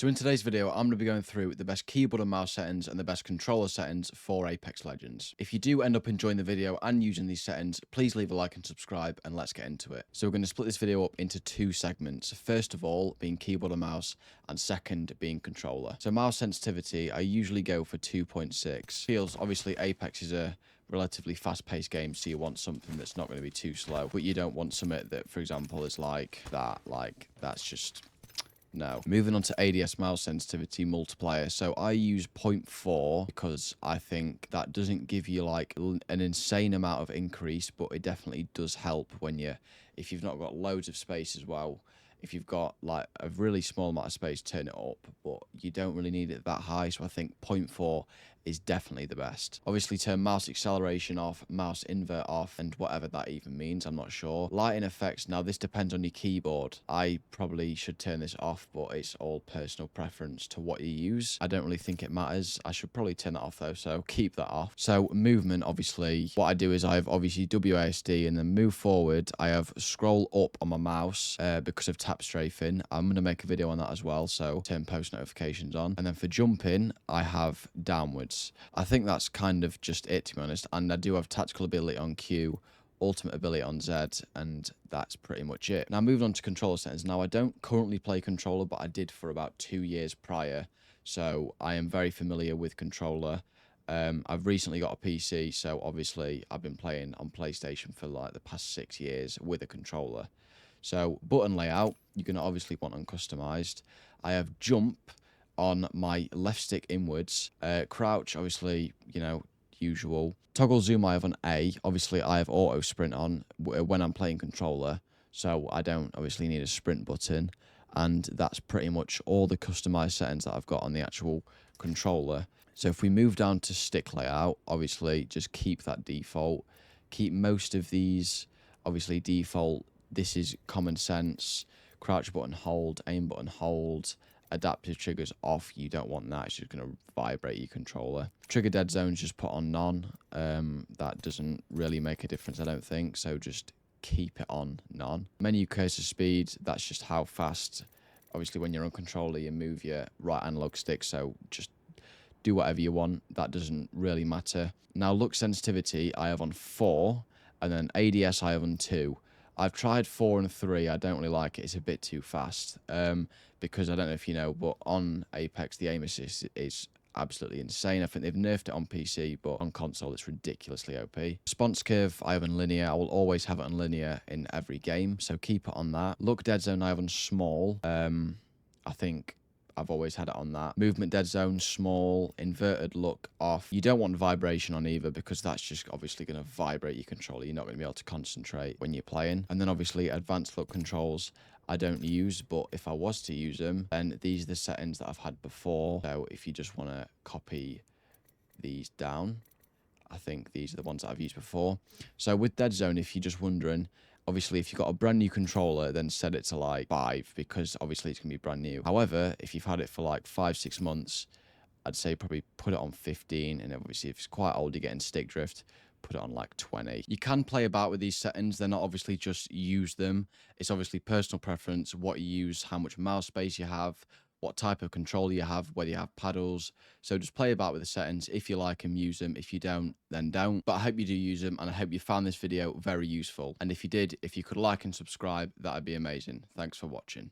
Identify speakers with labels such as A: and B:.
A: So in today's video, I'm going to be going through the best keyboard and mouse settings and the best controller settings for Apex Legends. If you do end up enjoying the video and using these settings, please leave a like and subscribe and let's get into it. So we're going to split this video up into two segments. First of all, being keyboard and mouse, and second being controller. So mouse sensitivity, I usually go for 2.6. Feels obviously Apex is a relatively fast-paced game, so you want something that's not going to be too slow, but you don't want something that, for example, is like that's just no. Moving on to ADS mouse sensitivity multiplier. So I use 0.4 because I think that doesn't give you like an insane amount of increase, but it definitely does help when if you've not got loads of space as well. If you've got like a really small amount of space, turn it up, but you don't really need it that high. So I think 0.4 is definitely the best. Obviously turn mouse acceleration off, mouse invert off, and whatever that even means, I'm not sure. Lighting effects, now this depends on your keyboard. I probably should turn this off, but it's all personal preference to what you use. I don't really think it matters. I should probably turn that off though, so keep that off. So movement, obviously, what I do is I have obviously WASD, and then move forward, I have scroll up on my mouse because of tap strafing. I'm going to make a video on that as well, so turn post notifications on. And then for jumping, I have downwards. I think that's kind of just it, to be honest. And I do have tactical ability on Q, ultimate ability on Z, and that's pretty much it. Now moving on to controller settings. Now I don't currently play controller, but I did for about 2 years prior, so I am very familiar with controller. I've recently got a PC, so obviously I've been playing on PlayStation for like the past 6 years with a controller. So button layout, you're going to obviously want uncustomized. I have jump on my left stick inwards. Crouch, obviously, usual. Toggle zoom I have on A. Obviously, I have auto sprint on when I'm playing controller, so I don't obviously need a sprint button. And that's pretty much all the customized settings that I've got on the actual controller. So if we move down to stick layout, obviously just keep that default. Keep most of these obviously default. This is common sense. Crouch button hold, aim button hold. Adaptive triggers off, you don't want that, it's just going to vibrate your controller. Trigger dead zones just put on none. That doesn't really make a difference, I don't think, so just keep it on none. Menu cursor speed, that's just how fast, obviously when you're on controller you move your right analog stick, so just do whatever you want, that doesn't really matter. Now look sensitivity I have on 4, and then ADS I have on 2. I've tried 4 and 3. I don't really like it. It's a bit too fast. Because I don't know if you know, but on Apex, the aim assist is absolutely insane. I think they've nerfed it on PC, but on console, it's ridiculously OP. Response curve, I have on linear. I will always have it on linear in every game, so keep it on that. Look dead zone, I have on small. I think I've always had it on that. Movement dead zone, small. Inverted look off. You don't want vibration on either because that's just obviously going to vibrate your controller. You're not going to be able to concentrate when you're playing. And then obviously advanced look controls I don't use, but if I was to use them, then these are the settings that I've had before. So if you just want to copy these down, I think these are the ones that I've used before. So with dead zone, if you're just wondering, obviously, if you've got a brand new controller, then set it to like 5 because obviously it's going to be brand new. However, if you've had it for like 5-6 months, I'd say probably put it on 15. And obviously, if it's quite old, you're getting stick drift, put it on like 20. You can play about with these settings. They're not obviously just use them. It's obviously personal preference, what you use, how much mouse space you have, what type of controller you have, whether you have paddles. So just play about with the settings. If you like them, use them. If you don't, then don't. But I hope you do use them, and I hope you found this video very useful. And if you did, if you could like and subscribe, that'd be amazing. Thanks for watching.